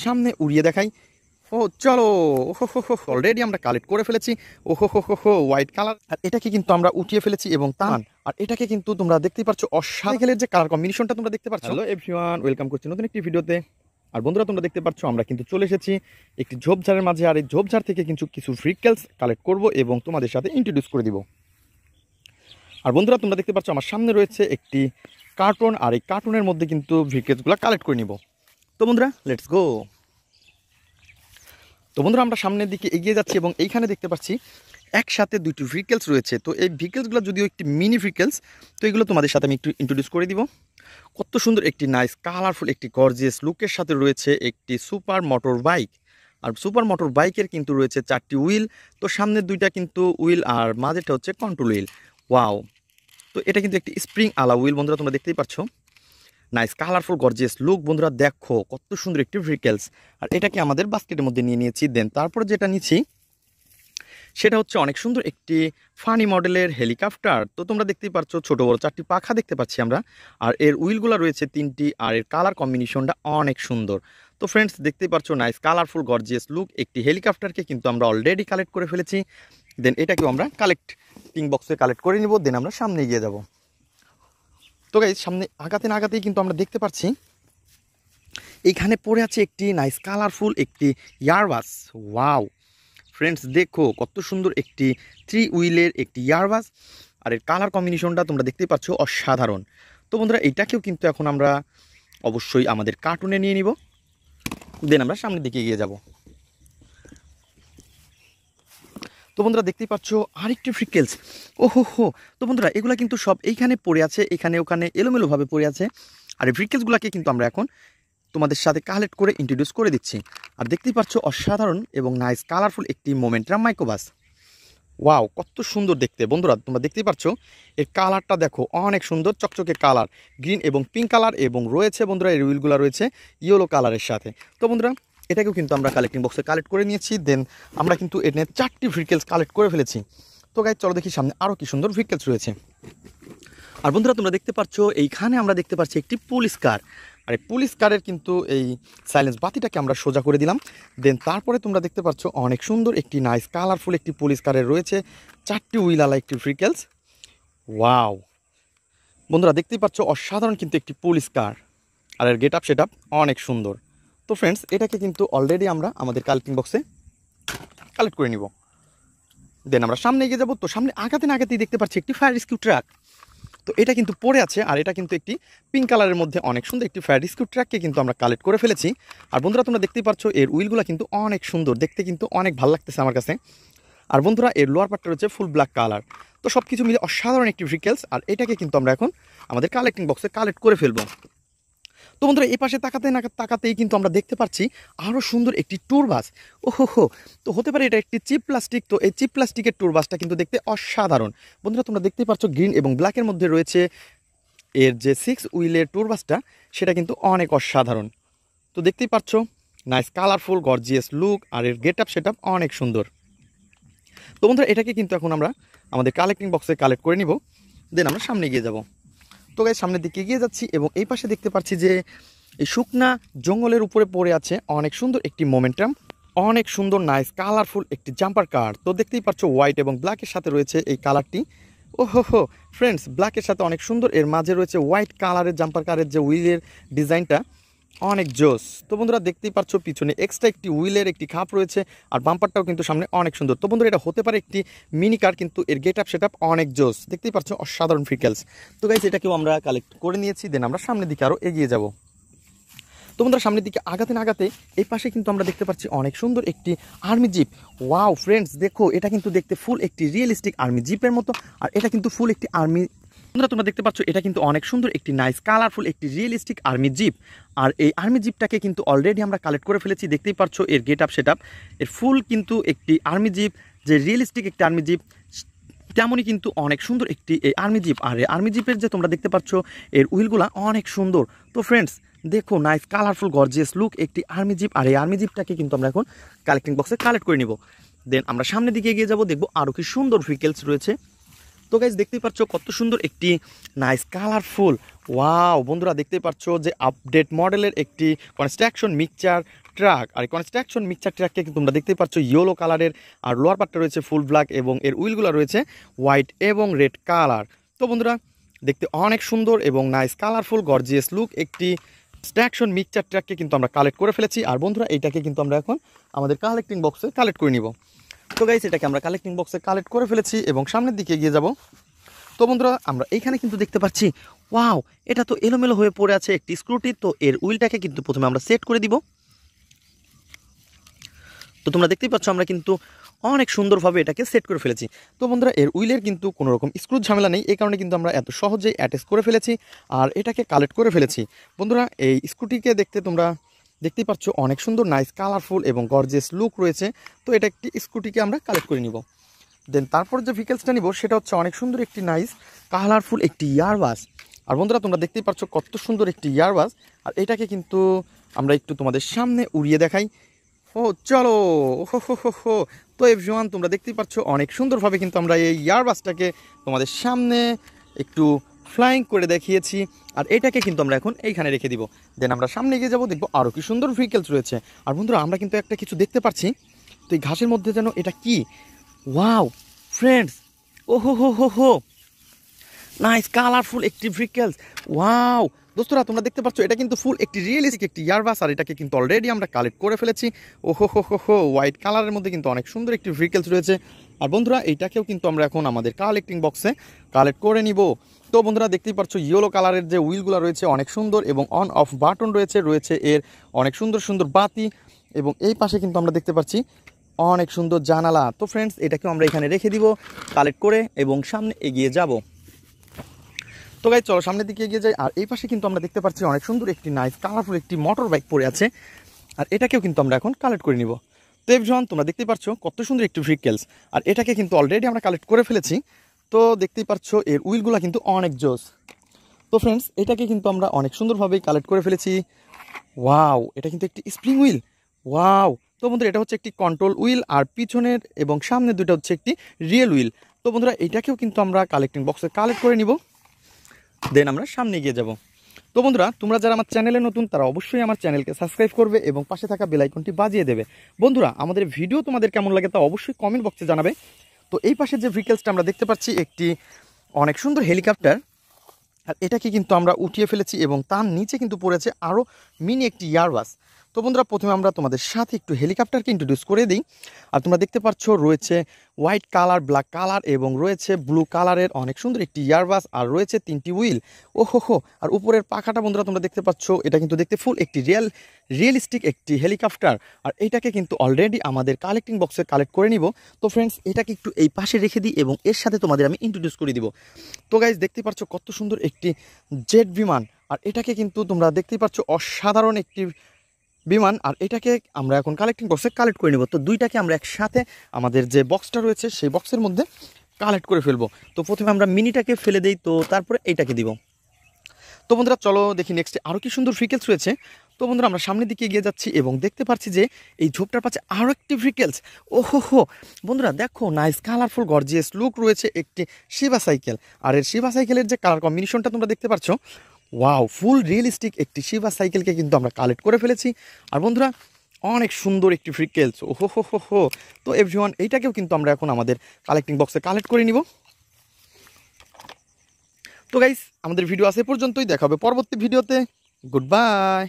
সামনে উড়িয়ে দেখাই। ও চলো, অলরেডি আমরা কালেক্ট করে ফেলেছি। ওহো হোয়াইট কালার, আর এটাকে কিন্তু আমরা উঠিয়ে ফেলেছি এবং আর এটাকে কিন্তু তোমরা দেখতেই পাচ্ছ অসাধারণ যে কালার কম্বিনেশনটা তোমরা দেখতে পাচ্ছ। হ্যালো এভরিওয়ান, ওয়েলকাম করছি নতুন একটি ভিডিওতে। আর বন্ধুরা তোমরা দেখতে পাচ্ছ আমরা কিন্তু চলে এসেছি একটি ঝোপঝাড়ের মাঝে, আর এই ঝোপঝাড় থেকে কিন্তু কিছু ফ্রিকেলস কালেক্ট করব এবং তোমাদের সাথে ইন্ট্রোডিউস করে দিব। আর বন্ধুরা তোমরা দেখতে পাচ্ছ আমার সামনে রয়েছে একটি কার্টুন, আর এই কার্টুনের মধ্যে কিন্তু ফ্রিকেলসগুলো কালেক্ট করে নিব। তো বন্ধুরা লেটস গো। তো বন্ধুরা আমরা সামনের দিকে এগিয়ে যাচ্ছি এবং এইখানে দেখতে পাচ্ছি একসাথে দুইটি ভেহিকেলস রয়েছে। তো এই ভেহিকেলসগুলো যদিও একটি মিনি ভেহিকেলস, তো এগুলো তোমাদের সাথে আমি একটু ইন্ট্রোডিউস করে দিব। কত সুন্দর একটি নাইস কালারফুল একটি গর্জিয়াস লুকের সাথে রয়েছে একটি সুপার মোটর বাইক। আর সুপার মোটর বাইকের কিন্তু রয়েছে 4টি হুইল। তো সামনের দুইটা কিন্তু হুইল আর মাঝেটা হচ্ছে কন্ট্রোল হুইল। ওয়াও, তো এটা কিন্তু একটি স্প্রিং আলা হুইল বন্ধুরা, তোমরা দেখতেই পাচ্ছ। নাইস কালারফুল গর্জিয়াস লুক বন্ধুরা, দেখো কত সুন্দর একটি ভেহিকেলস। আর এটাকে আমাদের বাস্কেটের মধ্যে নিয়ে নিয়েছি। দেন তারপরে যেটা নিচ্ছি সেটা হচ্ছে অনেক সুন্দর একটি ফানি মডেলের হেলিকপ্টার। তো তোমরা দেখতেই পাচ্ছ ছোট বড় 4টি পাখা দেখতে পাচ্ছি আমরা, আর এর হুইলগুলো রয়েছে 3টি, আর এর কালার কম্বিনেশনটা অনেক সুন্দর। তো ফ্রেন্ডস দেখতেই পাচ্ছ নাইস কালারফুল গর্জিয়াস লুক একটি হেলিকপ্টারকে কিন্তু আমরা অলরেডি কালেক্ট করে ফেলেছি। দেন এটাকেও আমরা কালেক্টিং বক্সে কালেক্ট করে নিব। দেন আমরা সামনে এগিয়ে যাব। তো গাইস সামনে আগাতে না আগাতেই কিন্তু আমরা দেখতে পাচ্ছি এইখানে পড়ে আছে একটি নাইস কালারফুল একটি ইয়ারবাস। ওয়াও ফ্রেন্ডস, দেখো কত সুন্দর একটি 3 হুইলের একটি ইয়ারবাস, আর এর কালার কম্বিনেশনটা তোমরা দেখতেই পাচ্ছ অসাধারণ। তো বন্ধুরা এইটাকেও কিন্তু এখন আমরা অবশ্যই আমাদের কার্টুনে নিয়ে নিব। দেন আমরা সামনের দিকে এগিয়ে যাব। তো বন্ধুরা দেখতেই পাচ্ছ আরেকটি ফ্রিকেলস। ওহো, তো বন্ধুরা এগুলা কিন্তু সব এইখানে পড়ে আছে, এখানে ওখানে এলোমেলোভাবে পড়ে আছে। আর এই ফ্রিকেলসগুলোকে কিন্তু আমরা এখন তোমাদের সাথে কালেক্ট করে ইন্ট্রোডিউস করে দিচ্ছি। আর দেখতেই পাচ্ছ অসাধারণ এবং নাইস কালারফুল একটি মোমেন্টাম মাইক্রোবাস। ওয়াও কত সুন্দর দেখতে বন্ধুরা, তোমরা দেখতেই পাচ্ছ এর কালারটা দেখো অনেক সুন্দর চকচকে কালার, গ্রিন এবং পিঙ্ক কালার, এবং রয়েছে বন্ধুরা এর হুইলগুলো রয়েছে ইয়েলো কালারের সাথে। তো বন্ধুরা এটাকেও কিন্তু আমরা কালেক্টিং বক্সে কালেক্ট করে নিয়েছি। দেন আমরা কিন্তু এখানে 4টি ভেহিকেলস কালেক্ট করে ফেলেছি। তো গাইজ চলো দেখি সামনে আরও কি সুন্দর ভেহিকেলস রয়েছে। আর বন্ধুরা তোমরা দেখতে পাচ্ছ এইখানে আমরা দেখতে পাচ্ছি একটি পুলিশ কার, আর এই পুলিশ কারের কিন্তু এই সাইলেন্স বাতিটাকে আমরা সোজা করে দিলাম। দেন তারপরে তোমরা দেখতে পাচ্ছ অনেক সুন্দর একটি নাইস কালারফুল একটি পুলিশ কারের রয়েছে 4টি হুইলালা একটি ভেহিকেলস। ওয়াও বন্ধুরা দেখতেই পাচ্ছ অসাধারণ কিন্তু একটি পুলিশ কার, আর এর গেট আপ সেট আপ অনেক সুন্দর। তো ফ্রেন্ডস এটাকে কিন্তু অলরেডি আমরা আমাদের কালেক্টিং বক্সে কালেক্ট করে নিব। দেন আমরা সামনে এগিয়ে যাবো। তো সামনে আগাতে না আগাতেই দেখতে পাচ্ছি একটি ফায়ার রেস্কিউ ট্রাক। তো এটা কিন্তু পড়ে আছে, আর এটা কিন্তু একটি পিঙ্ক কালারের মধ্যে অনেক সুন্দর একটি ফায়ার রেস্কিউ ট্রাককে কিন্তু আমরা কালেক্ট করে ফেলেছি। আর বন্ধুরা তোমরা দেখতেই পাচ্ছ এর হুইলগুলো কিন্তু অনেক সুন্দর দেখতে, কিন্তু অনেক ভালো লাগতেছে আমার কাছে। আর বন্ধুরা এর লোয়ার পার্টটা রয়েছে ফুল ব্ল্যাক কালার। তো সব কিছু মিলে অসাধারণ একটি ভেহিকেলস, আর এটাকে কিন্তু আমরা এখন আমাদের কালেক্টিং বক্সে কালেক্ট করে ফেলবো। তো বন্ধুরা এই পাশে তাকাতেই কিন্তু আমরা দেখতে পাচ্ছি আরও সুন্দর একটি ট্যুর বাস। ওহো, তো হতে পারে এটা একটি চিপ প্লাস্টিক। তো এই চিপ প্লাস্টিকের ট্যুর বাসটা কিন্তু দেখতে অসাধারণ। বন্ধুরা তোমরা দেখতেই পাচ্ছ গ্রিন এবং ব্ল্যাকের মধ্যে রয়েছে এর যে 6 হুইলের ট্যুর বাসটা, সেটা কিন্তু অনেক অসাধারণ। তো দেখতেই পাচ্ছ নাইস কালারফুল গর্জিয়াস লুক, আর এর গেট আপ সেট আপ অনেক সুন্দর। তো বন্ধুরা এটাকে কিন্তু এখন আমরা আমাদের কালেক্টিং বক্সে কালেক্ট করে নিব। দেন আমরা সামনে এগিয়ে যাব। তো গাইস সামনের দিকে এগিয়ে যাচ্ছি এবং এই পাশে দেখতে পাচ্ছি যে এই শুকনা জঙ্গলের উপরে পড়ে আছে অনেক সুন্দর একটি মোমেন্টাম, অনেক সুন্দর নাইস কালারফুল একটি জাম্পার কার। তো দেখতেই পাচ্ছ হোয়াইট এবং ব্ল্যাকের সাথে রয়েছে এই কালারটি। ওহো ফ্রেন্ডস, ব্ল্যাকের সাথে অনেক সুন্দর, এর মাঝে রয়েছে হোয়াইট কালারের জাম্পার কারের যে হুইলের ডিজাইনটা অনেক জোস। তো বন্ধুরা দেখতেই পাচ্ছ পিছনে এক্সট্রা একটি হুইলের একটি খাপ রয়েছে, আর বাম্পারটাও কিন্তু সামনে অনেক সুন্দর। তো বন্ধুরা এটা হতে পারে একটি মিনি কার, কিন্তু এর গেট আপ সেট আপ অনেক জোস, দেখতেই পাচ্ছ অসাধারণ ভেহিকেলস। তো গাইস এটাকেও আমরা কালেক্ট করে নিয়েছি। দেন আমরা সামনের দিকে আরও এগিয়ে যাব। তো বন্ধুরা সামনের দিকে আগাতে না আগাতে এই পাশে কিন্তু আমরা দেখতে পাচ্ছি অনেক সুন্দর একটি আর্মি জিপ। ওয়াও ফ্রেন্ডস, দেখো এটা কিন্তু দেখতে ফুল একটি রিয়েলিস্টিক আর্মি জিপের মতো, আর এটা কিন্তু ফুল একটি আর্মি। বন্ধুরা তোমরা দেখতে পাচ্ছ এটা কিন্তু অনেক সুন্দর একটি নাইস কালারফুল একটি রিয়েলিস্টিক আর্মি জিপ, আর এই আর্মি জিপটাকে কিন্তু অলরেডি আমরা কালেক্ট করে ফেলেছি। দেখতেই পাচ্ছ এর গেট আপ সেট আপ, এর ফুল কিন্তু একটি আর্মি জিপ, যে রিয়েলিস্টিক একটি আর্মি জিপ তেমনই কিন্তু অনেক সুন্দর একটি এই আর্মি জিপ। আর এই আর্মি জিপের যে তোমরা দেখতে পাচ্ছ এর হুইলগুলা অনেক সুন্দর। তো ফ্রেন্ডস দেখো নাইস কালারফুল গর্জিয়াস লুক একটি আর্মি জিপ, আর এই আর্মি জিপটাকে কিন্তু আমরা এখন কালেক্টিং বক্সে কালেক্ট করে নিব। দেন আমরা সামনের দিকে এগিয়ে যাব, দেখবো আরও কি সুন্দর ভেহিকেলস রয়েছে। তো গাইজ দেখতেই পাচ্ছ কত সুন্দর একটি নাইস কালারফুল। ওয়াও বন্ধুরা দেখতেই পাচ্ছ যে আপডেট মডেলের একটি কনস্ট্রাকশন মিক্সচার ট্রাক। আর কনস্ট্রাকশন মিক্সচার ট্রাককে কিন্তু তোমরা দেখতেই পাচ্ছ ইয়েলো কালারের, আর লোয়ার পার্টটা রয়েছে ফুল ব্ল্যাক এবং এর উইলগুলো রয়েছে হোয়াইট এবং রেড কালার। তো বন্ধুরা দেখতে অনেক সুন্দর এবং নাইস কালারফুল গর্জিয়াস লুক একটি স্ট্যাকশন মিক্সচার ট্রাককে কিন্তু আমরা কালেক্ট করে ফেলেছি। আর বন্ধুরা এইটাকে কিন্তু আমরা এখন আমাদের কালেক্টিং বক্সে কালেক্ট করে নিব। তো গাইস এটাকে আমরা কালেক্টিং বক্সে কালেক্ট করে ফেলেছি এবং সামনের দিকে এগিয়ে যাব। তো বন্ধুরা আমরা এইখানে কিন্তু দেখতে পাচ্ছি ওয়াও, এটা তো এলোমেলো হয়ে পড়ে আছে একটি স্ক্রুটি। তো এর উইলটাকে কিন্তু প্রথমে আমরা সেট করে দিব। তো তোমরা দেখতেই পাচ্ছ আমরা কিন্তু অনেক সুন্দরভাবে এটাকে সেট করে ফেলেছি। তো বন্ধুরা এর উইলের কিন্তু কোনো রকম স্ক্রু ঝামেলা নেই, এই কারণে কিন্তু আমরা এত সহজেই অ্যাটাচ করে ফেলেছি আর এটাকে কালেক্ট করে ফেলেছি। বন্ধুরা এই স্ক্রুটিকে দেখতে তোমরা দেখতেই পাচ্ছ অনেক সুন্দর নাইস কালারফুল এবং গর্জিয়াস লুক রয়েছে। তো এটা একটি স্ক্রুটিকে আমরা কালেক্ট করে নিব। দেন তারপর যে ভেহিকেলসটা নিব সেটা হচ্ছে অনেক সুন্দর একটি নাইস কালারফুল একটি ইয়ারবাস। আর বন্ধুরা তোমরা দেখতেই পাচ্ছ কত সুন্দর একটি ইয়ারবাস। আর এটাকে কিন্তু আমরা একটু তোমাদের সামনে উড়িয়ে দেখাই। ও চলো, হো হো হো হো। তো এভরিওয়ান তোমরা দেখতেই পাচ্ছ অনেক সুন্দরভাবে কিন্তু আমরা এই ইয়ারবাসটাকে তোমাদের সামনে একটু ফ্লাইং করে দেখিয়েছি। আর এটাকে কিন্তু আমরা এখন এইখানে রেখে দিব। দেন আমরা সামনে এগিয়ে যাবো, দেখবো আরও কি সুন্দর ভেহিকেলস রয়েছে। আর বন্ধুরা আমরা কিন্তু একটা কিছু দেখতে পাচ্ছি, তো এই ঘাসের মধ্যে যেন এটা কি, ওয়াও ফ্রেন্ডস, ও হো হো হো হো, নাইস কালারফুল একটি ভেহিকেলস। ওয়াও দোস্তরা তোমরা দেখতে পাচ্ছ এটা কিন্তু ফুল একটি রিয়েলিস্টিক একটি ইয়ারবাস। আর এটাকে কিন্তু অলরেডি আমরা কালেক্ট করে ফেলেছি। ও হো হো হো হো, হোয়াইট কালারের মধ্যে কিন্তু অনেক সুন্দর একটি ভেহিকেলস রয়েছে। আর বন্ধুরা এইটাকেও কিন্তু আমরা এখন আমাদের কালেক্টিং বক্সে কালেক্ট করে নিব। তো বন্ধুরা দেখতেই পাচ্ছ ইয়েলো কালারের যে হুইলগুলো রয়েছে অনেক সুন্দর এবং অন অফ বাটন রয়েছে এর অনেক সুন্দর সুন্দর বাতি। এবং এই পাশে কিন্তু আমরা দেখতে পাচ্ছি অনেক সুন্দর জানালা। তো ফ্রেন্ডস এটাকেও আমরা এখানে রেখে দিব কালেক্ট করে এবং সামনে এগিয়ে যাব। তো গাইজ চলো সামনের দিকে এগিয়ে যাই। আর এই পাশে কিন্তু আমরা দেখতে পাচ্ছি অনেক সুন্দর একটি নাইস কালারফুল একটি মোটর বাইক পড়ে আছে। আর এটাকেও কিন্তু আমরা এখন কালেক্ট করে নিব। তো এভরিওয়ান তোমরা দেখতেই পাচ্ছ কত সুন্দর একটি ভেহিকেলস। আর এটাকে কিন্তু অলরেডি আমরা কালেক্ট করে ফেলেছি। তো দেখতেই পাচ্ছ এর উইলগুলো কিন্তু অনেক জোস। তো ফ্রেন্ডস এটাকে কিন্তু আমরা অনেক সুন্দরভাবেই কালেক্ট করে ফেলেছি। ওয়াও, এটা কিন্তু একটি স্প্রিং হুইল। ওয়াও। তো বন্ধুরা এটা হচ্ছে একটি কন্ট্রোল হুইল, আর পিছনের এবং সামনের দুটো হচ্ছে একটি রিয়েল হুইল। তো বন্ধুরা এটাকেও কিন্তু আমরা কালেক্টিং বক্সে কালেক্ট করে নিব। দেন আমরা সামনে এগিয়ে যাব। তো বন্ধুরা তোমরা যারা আমার চ্যানেলে নতুন তারা অবশ্যই আমার চ্যানেলকে সাবস্ক্রাইব করবে এবং পাশে থাকা বেল আইকনটি বাজিয়ে দেবে। বন্ধুরা আমাদের ভিডিও তোমাদের কেমন লাগে তা অবশ্যই কমেন্ট বক্সে জানাবে। তো এই পাশে যে ভেহিকেলসটা আমরা দেখতে পাচ্ছি একটি অনেক সুন্দর হেলিকপ্টার। আর এটাকে কিন্তু আমরা উঠিয়ে ফেলেছি এবং তার নিচে কিন্তু পড়েছে আরও মিনি একটি ইয়ারবাস। তো বন্ধুরা প্রথমে আমরা তোমাদের সাথে একটু হেলিকপ্টারকে ইন্ট্রোডিউস করে দিই। আর তোমরা দেখতে পাচ্ছ রয়েছে হোয়াইট কালার, ব্ল্যাক কালার এবং রয়েছে ব্লু কালারের অনেক সুন্দর একটি ইয়ারবাস। আর রয়েছে 3টি হুইল। ও হো হো। আর উপরের পাখাটা বন্ধুরা তোমরা দেখতে পাচ্ছ এটা কিন্তু দেখতে ফুল একটি রিয়েলিস্টিক একটি হেলিকপ্টার। আর এটাকে কিন্তু অলরেডি আমাদের কালেক্টিং বক্সে কালেক্ট করে নিব। তো ফ্রেন্ডস এটাকে একটু এই পাশে রেখে দিই এবং এর সাথে তোমাদের আমি ইন্ট্রোডিউস করে দিব। তো গাইজ দেখতে পাচ্ছ কত সুন্দর একটি জেট বিমান। আর এটাকে কিন্তু তোমরা দেখতেই পাচ্ছ অসাধারণ একটি বিমান। আর এটাকে আমরা এখন কালেক্টিং বক্সে কালেক্ট করে নেব। তো দুইটাকে আমরা একসাথে আমাদের যে বক্সটা রয়েছে সেই বক্সের মধ্যে কালেক্ট করে ফেলবো। তো প্রথমে আমরা মিনিটাকে ফেলে দিই, তো তারপরে এইটাকে দিব। তো বন্ধুরা চলো দেখি নেক্সটে আরও কি সুন্দর ভেহিকেলস রয়েছে। তো বন্ধুরা আমরা সামনের দিকে এগিয়ে যাচ্ছি এবং দেখতে পাচ্ছি যে এই ঝোপটার পাশে আরও একটি ভেহিকেলস। ওহো হো বন্ধুরা দেখো নাইস কালারফুল গর্জিয়াস লুক রয়েছে একটি শিবা সাইকেল। আর এর শিবা সাইকেলের যে কালার কম্বিনেশনটা তোমরা দেখতে পাচ্ছ, ওয়াও ফুল রিয়েলিস্টিক একটি শিবা সাইকেলকে কিন্তু আমরা কালেক্ট করে ফেলেছি। আর বন্ধুরা অনেক সুন্দর একটি ভেহিকেলস। ওহো হো হো হো। তো এভরিওয়ান এইটাকেও কিন্তু আমরা এখন আমাদের কালেক্টিং বক্সে কালেক্ট করে নিব। তো গাইস আমাদের ভিডিও আসে পর্যন্তই, দেখা হবে পরবর্তী ভিডিওতে। Good bye.